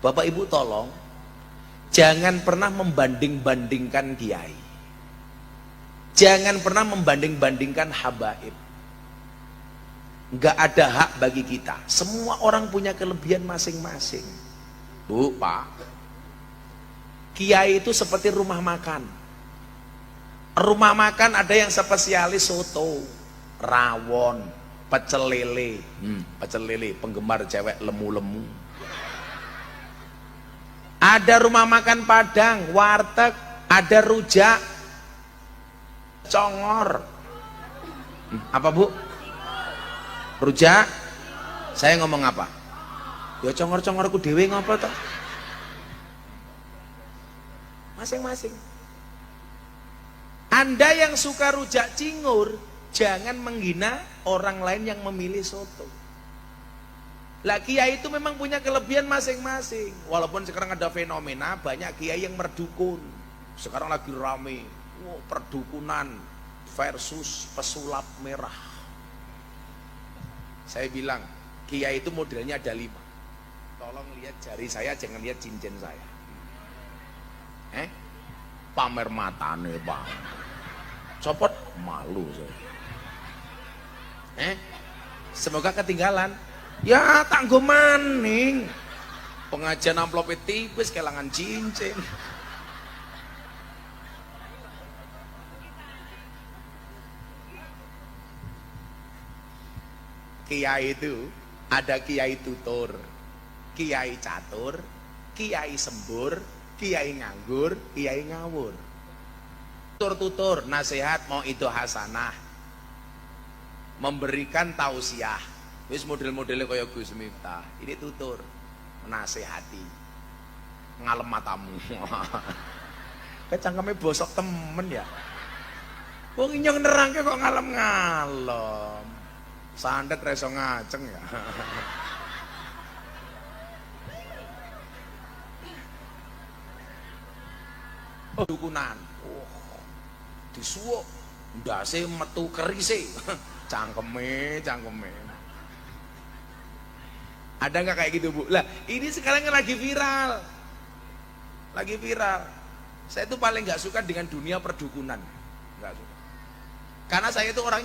Bapak Ibu tolong jangan pernah membanding-bandingkan kiai. Jangan pernah membanding-bandingkan habaib. Enggak ada hak bagi kita. Semua orang punya kelebihan masing-masing. Bu, Pak, kiai itu seperti rumah makan. Rumah makan ada yang spesialis soto, rawon, pecel lele. Pecel lele, penggemar cewek lemu-lemu. Ada rumah makan Padang, warteg, ada rujak, congor. Apa Bu? Rujak? Saya ngomong apa? Ya congor-congorku dewe ngapa toh? Masing-masing. Anda yang suka rujak cingur, jangan menghina orang lain yang memilih soto. Lah kiai itu memang punya kelebihan masing-masing. Walaupun sekarang ada fenomena banyak kiai yang merdukun. Sekarang lagi rame, perdukunan versus pesulap merah. Saya bilang, kiai itu modelnya ada 5. Tolong lihat jari saya, jangan lihat cincin saya. Pamer matane, Pak. Copot malu saya. Semoga ketinggalan. Ya tanggo maning. Pengajian amplop tipis kelangan cincin. Kiai itu ada kiai tutur, kiai catur, kiai sembur, kiai nganggur, kiai ngawur. Tutur-tutur nasihat mau itu hasanah, memberikan tausiah. Wis model-modelnya kaya Gus Miftah. Ini tutur, menasehati, ngalem matamu. Cangkeme bosok temen ya. Wong inyong nerangke kok ngalem-ngalem. Sandet reso ngaceng ya. Dukunan. Disuwuk, ndase metu kerise. Cangkeme. Ada nggak kayak gitu Bu? Lah ini sekarang lagi viral. Saya tuh paling nggak suka dengan dunia perdukunan. Nggak suka. Karena saya itu orangnya